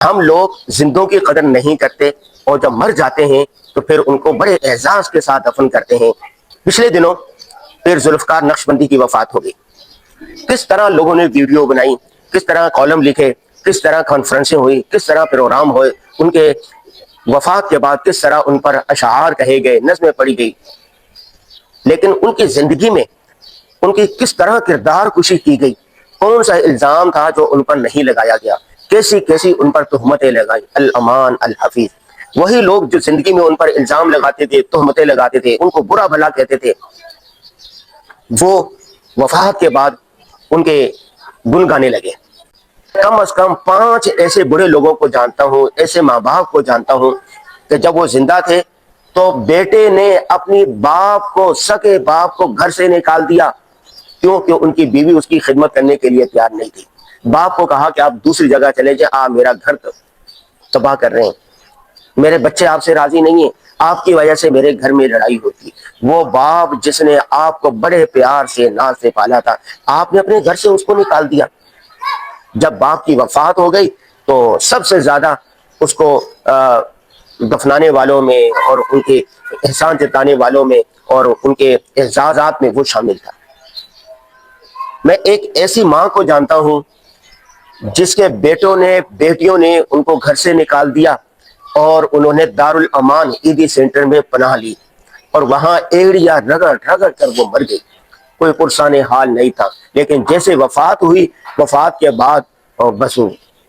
ہم لوگ زندوں کی قدر نہیں کرتے اور جب مر جاتے ہیں تو پھر ان کو بڑے اعزاز کے ساتھ دفن کرتے ہیں۔ پچھلے دنوں پیر ذوالفقار نقشبندی کی وفات ہو گئی۔ کس طرح لوگوں نے ویڈیو بنائی، کس طرح کالم لکھے، کس طرح کانفرنسیں ہوئی، کس طرح پروگرام ہوئے، ان کے وفات کے بعد کس طرح ان پر اشعار کہے گئے، نظمیں پڑھی گئی، لیکن ان کی زندگی میں ان کی کس طرح کردار کشی کی گئی، کون سا الزام تھا جو ان پر نہیں لگایا گیا، کیسی کیسی ان پر تہمتیں لگائی۔ الامان الحفیظ، وہی لوگ جو زندگی میں ان پر الزام لگاتے تھے، تہمتیں لگاتے تھے، ان کو برا بھلا کہتے تھے، وہ وفات کے بعد ان کے گن گانے لگے۔ کم از کم 5 ایسے بڑے لوگوں کو جانتا ہوں، ایسے ماں باپ کو جانتا ہوں کہ جب وہ زندہ تھے تو بیٹے نے اپنی باپ کو، سگے باپ کو گھر سے نکال دیا، کیونکہ ان کی بیوی اس کی خدمت کرنے کے لیے تیار نہیں تھی۔ باپ کو کہا کہ آپ دوسری جگہ چلے جائیں، آپ میرا گھر تباہ کر رہے ہیں، میرے بچے آپ سے راضی نہیں ہیں، آپ کی وجہ سے میرے گھر میں لڑائی ہوتی۔ وہ باپ جس نے آپ کو بڑے پیار سے، ناز سے پالا تھا، آپ نے اپنے گھر سے اس کو نکال دیا۔ جب باپ کی وفات ہو گئی تو سب سے زیادہ اس کو دفنانے والوں میں اور ان کے احسان جتانے والوں میں اور ان کے اعزازات میں وہ شامل تھا۔ میں ایک ایسی ماں کو جانتا ہوں جس کے بیٹیوں نے ان کو گھر سے نکال دیا اور انہوں نے دارالامان عیدی سینٹر میں پناہ لی اور وہاں ایڑیا رگڑ رگڑ کر وہ مر گئی۔ کوئی پرسان حال نہیں تھا، لیکن جیسے وفات ہوئی، وفات کے بعد بس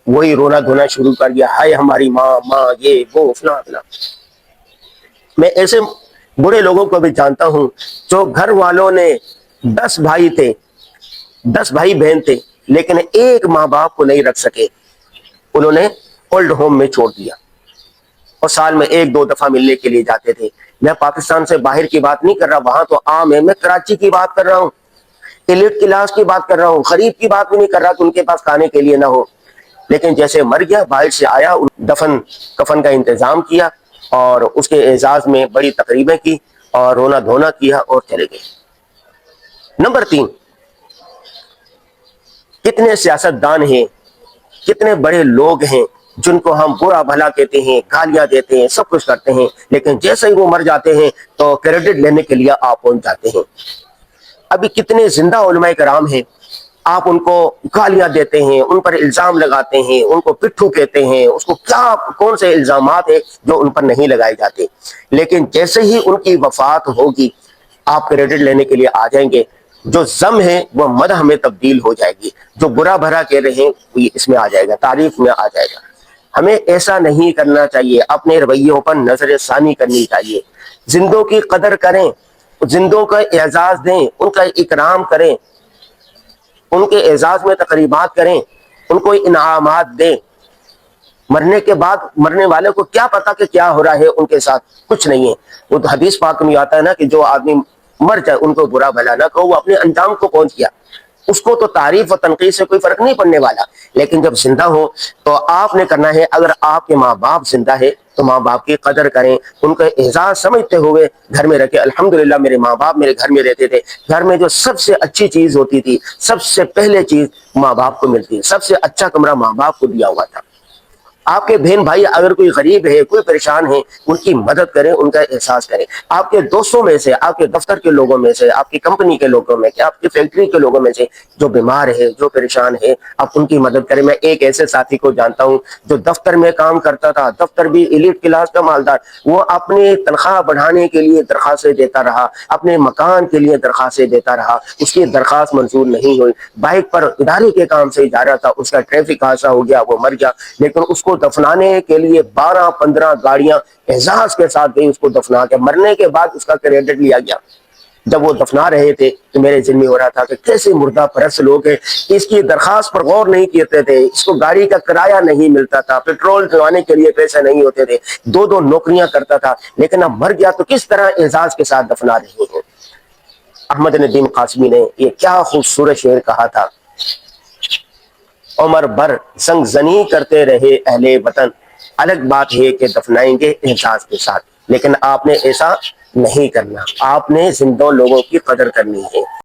وہی رونا دھونا شروع کر دیا، ہائے ہماری ماں، ماں یہ وہ فلاں فلاں۔ میں ایسے بڑے لوگوں کو بھی جانتا ہوں جو گھر والوں نے 10 بھائی تھے، 10 بھائی بہن تھے، لیکن ایک ماں باپ کو نہیں رکھ سکے، انہوں نے اولڈ ہوم میں چھوڑ دیا اور سال میں 1-2 دفعہ ملنے کے لیے جاتے تھے۔ میں پاکستان سے باہر کی بات نہیں کر رہا، وہاں تو عام ہے، میں کراچی کی بات کر رہا ہوں، ایلیٹ کلاس کی بات کر رہا ہوں، غریب کی بات بھی نہیں کر رہا کہ ان کے پاس کھانے کے لیے نہ ہو۔ لیکن جیسے مر گیا، باہر سے آیا، دفن کفن کا انتظام کیا اور اس کے اعزاز میں بڑی تقریبیں کی اور رونا دھونا کیا اور چلے گئے۔ نمبر 3، کتنے سیاستدان ہیں، کتنے بڑے لوگ ہیں جن کو ہم برا بھلا کہتے ہیں، گالیاں دیتے ہیں، سب کچھ کرتے ہیں، لیکن جیسے ہی وہ مر جاتے ہیں تو کریڈٹ لینے کے لیے آپ پہنچ جاتے ہیں۔ ابھی کتنے زندہ علماء کرام ہیں، آپ ان کو گالیاں دیتے ہیں، ان پر الزام لگاتے ہیں، ان کو پٹھو کہتے ہیں، اس کو کیا کون سے الزامات ہیں جو ان پر نہیں لگائے جاتے، لیکن جیسے ہی ان کی وفات ہوگی آپ کریڈٹ لینے کے لیے آ جائیں گے، جو ذم ہے وہ مدح میں تبدیل ہو جائے گی، جو برا بھلا کہہ رہے ہیں وہ اس میں آ جائے گا، تعریف میں آ جائے گا۔ ہمیں ایسا نہیں کرنا چاہیے، اپنے رویوں پر نظر ثانی کرنی چاہیے، زندوں کی قدر کریں، زندوں کا اعزاز دیں، ان کا اکرام کریں، ان کے اعزاز میں تقریبات کریں، ان کو انعامات دیں۔ مرنے کے بعد مرنے والے کو کیا پتا کہ کیا ہو رہا ہے ان کے ساتھ، کچھ نہیں ہے۔ وہ تو حدیث پاک میں آتا ہے نا کہ جو آدمی مر جائے ان کو برا بھلا نہ کہو، وہ اپنے انجام کو پہنچ گیا، اس کو تو تعریف و تنقید سے کوئی فرق نہیں پڑنے والا۔ لیکن جب زندہ ہو تو آپ نے کرنا ہے، اگر آپ کے ماں باپ زندہ ہے تو ماں باپ کی قدر کریں، ان کا اعزاز سمجھتے ہوئے گھر میں رکھے۔ الحمدللہ میرے ماں باپ میرے گھر میں رہتے تھے، گھر میں جو سب سے اچھی چیز ہوتی تھی، سب سے پہلے چیز ماں باپ کو ملتی ہے، سب سے اچھا کمرہ ماں باپ کو دیا ہوا تھا۔ آپ کے بہن بھائی اگر کوئی غریب ہے، کوئی پریشان ہے، ان کی مدد کریں، ان کا احساس کریں۔ آپ کے دوستوں میں سے، آپ کے دفتر کے لوگوں میں سے، آپ کی کمپنی کے لوگوں میں سے، آپ کی فیکٹری کے لوگوں میں سے جو بیمار ہے، جو پریشان ہے، آپ ان کی مدد کریں۔ میں ایک ایسے ساتھی کو جانتا ہوں جو دفتر میں کام کرتا تھا، دفتر بھی ایلیٹ کلاس کا مالدار، وہ اپنی تنخواہ بڑھانے کے لیے درخواستیں دیتا رہا، اپنے مکان کے لیے درخواستیں دیتا رہا، اس کی درخواست منظور نہیں ہوئی، بائک پر ادارے کے کام سے جا رہا تھا، اس کا ٹریفک حادثہ ہو گیا، وہ مر گیا، لیکن اس کو دفنانے کے لیے 12-15 گاڑیاں اعزاز کے ساتھ گئی، اس کو دفنا کے مرنے کے بعد اس کا کریڈٹ لیا گیا۔ جب وہ دفنا رہے تھے تو میرے ذہن میں ہو رہا تھا کہ کیسے مردہ پرست لوگ ہیں، اس کی درخواست پر غور نہیں کرتے تھے، اس کو گاڑی کا کرایہ نہیں ملتا تھا، پیٹرول ڈلوانے کے لیے پیسے نہیں ہوتے تھے، 2 نوکریاں کرتا تھا، لیکن اب مر گیا تو کس طرح اعزاز کے ساتھ دفنا رہے ہیں۔ احمد ندیم قاسمی نے یہ کیا خوبصورت شعر کہا تھا، عمر بھر سنگ زنی کرتے رہے اہل وطن، الگ بات ہے کہ دفنائیں گے احساس کے ساتھ، لیکن آپ نے ایسا نہیں کرنا، آپ نے زندہ لوگوں کی قدر کرنی ہے۔